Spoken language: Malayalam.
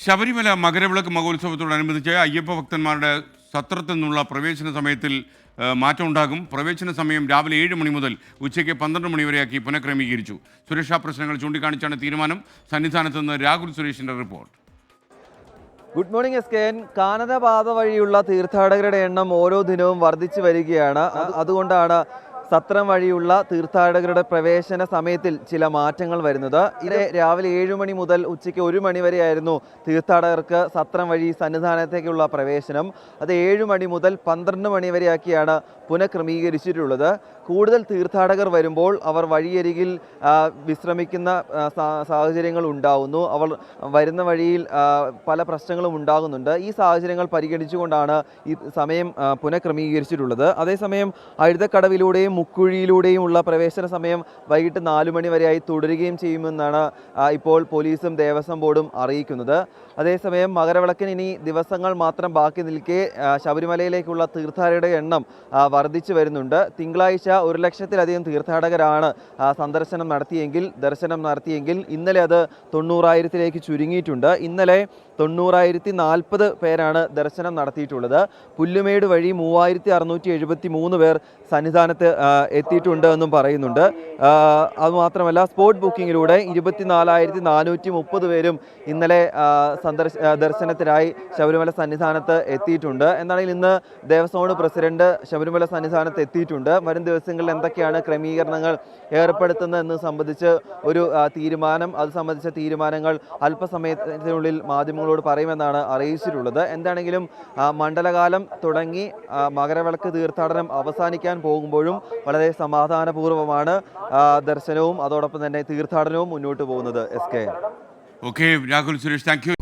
ശബരിമല മകരവിളക്ക് മഹോത്സവത്തോടനുബന്ധിച്ച് അയ്യപ്പ ഭക്തന്മാരുടെ സത്രത്തിൽ നിന്നുള്ള പ്രവേശന സമയത്തിൽ മാറ്റമുണ്ടാകും. പ്രവേശന സമയം രാവിലെ 7 മണി മുതൽ ഉച്ചയ്ക്ക് 12 മണി വരെയാക്കി പുനഃക്രമീകരിച്ചു. സുരക്ഷാ പ്രശ്നങ്ങൾ ചൂണ്ടിക്കാണിച്ചാണ് തീരുമാനം. സന്നിധാനത്ത് നിന്ന് രാഹുൽ സുരേഷിന്റെ റിപ്പോർട്ട്. Good morning SKN. കാനനപാത വഴിയുള്ള തീർത്ഥാടകരുടെ എണ്ണം ഓരോ ദിനവും വർദ്ധിച്ചു വരികയാണ്. അതുകൊണ്ടാണ് സത്രം വഴിയുള്ള തീർത്ഥാടകരുടെ പ്രവേശന സമയത്തിൽ ചില മാറ്റങ്ങൾ വരുന്നത്. ഇത് രാവിലെ 7 മണി മുതൽ ഉച്ചയ്ക്ക് 1 മണി വരെയായിരുന്നു തീർത്ഥാടകർക്ക് സത്രം വഴി സന്നിധാനത്തേക്കുള്ള പ്രവേശനം. അത് 7 മണി മുതൽ 12 മണി വരെയാക്കിയാണ് പുനഃക്രമീകരിച്ചിട്ടുള്ളത്. കൂടുതൽ തീർത്ഥാടകർ വരുമ്പോൾ അവർ വഴിയരികിൽ വിശ്രമിക്കുന്ന സാഹചര്യങ്ങൾ ഉണ്ടാകുന്നു. അവർ വരുന്ന വഴിയിൽ പല പ്രശ്നങ്ങളും ഉണ്ടാകുന്നുണ്ട്. ഈ സാഹചര്യങ്ങൾ പരിഗണിച്ചുകൊണ്ടാണ് ഈ സമയം പുനഃക്രമീകരിച്ചിട്ടുള്ളത്. അതേസമയം അഴുതക്കടവിലൂടെയും മുക്കുഴിയിലൂടെയുമുള്ള പ്രവേശന സമയം വൈകിട്ട് 4 മണി വരെയായി തുടരുകയും ചെയ്യുമെന്നാണ് ഇപ്പോൾ പോലീസും ദേവസ്വം ബോർഡും അറിയിക്കുന്നത്. അതേസമയം മകരവിളക്കിന് ഇനി ദിവസങ്ങൾ മാത്രം ബാക്കി നിൽക്കെ ശബരിമലയിലേക്കുള്ള തീർത്ഥാടകരുടെ എണ്ണം വർദ്ധിച്ചു വരുന്നുണ്ട്. തിങ്കളാഴ്ച 1 ലക്ഷത്തിലധികം തീർത്ഥാടകരാണ് ദർശനം നടത്തിയെങ്കിൽ ഇന്നലെ അത് 90,000-ലേക്ക് ചുരുങ്ങിയിട്ടുണ്ട്. ഇന്നലെ 90,040 പേരാണ് ദർശനം നടത്തിയിട്ടുള്ളത്. പുല്ലുമേട് വഴി 3,673 പേർ സന്നിധാനത്ത് എത്തിയിട്ടുണ്ട് എന്നും പറയുന്നുണ്ട്. അതുമാത്രമല്ല സ്പോട്ട് ബുക്കിങ്ങിലൂടെ 24,430 പേരും ഇന്നലെ ദർശനത്തിനായി ശബരിമല സന്നിധാനത്ത് എത്തിയിട്ടുണ്ട്. എന്നാണെങ്കിൽ ഇന്ന് ദേവസ്വം ബോർഡ് പ്രസിഡന്റ് ശബരിമല സന്നിധാനത്ത് എത്തിയിട്ടുണ്ട്. വരും ദിവസങ്ങളിൽ എന്തൊക്കെയാണ് ക്രമീകരണങ്ങൾ ഏർപ്പെടുത്തുന്നതെന്ന് സംബന്ധിച്ച് ഒരു അത് സംബന്ധിച്ച തീരുമാനങ്ങൾ അല്പസമയത്തിനുള്ളിൽ മാധ്യമങ്ങളോട് പറയുമെന്നാണ് അറിയിച്ചിട്ടുള്ളത്. എന്താണെങ്കിലും മണ്ഡലകാലം തുടങ്ങി മകരവിളക്ക് തീർത്ഥാടനം അവസാനിക്കാൻ പോകുമ്പോഴും വളരെ സമാധാനപൂർവ്വമാണ് ദർശനവും അതോടൊപ്പം തന്നെ തീർത്ഥാടനവും മുന്നോട്ട് പോകുന്നത്. SK. Okay Rahul Suresh, thank you.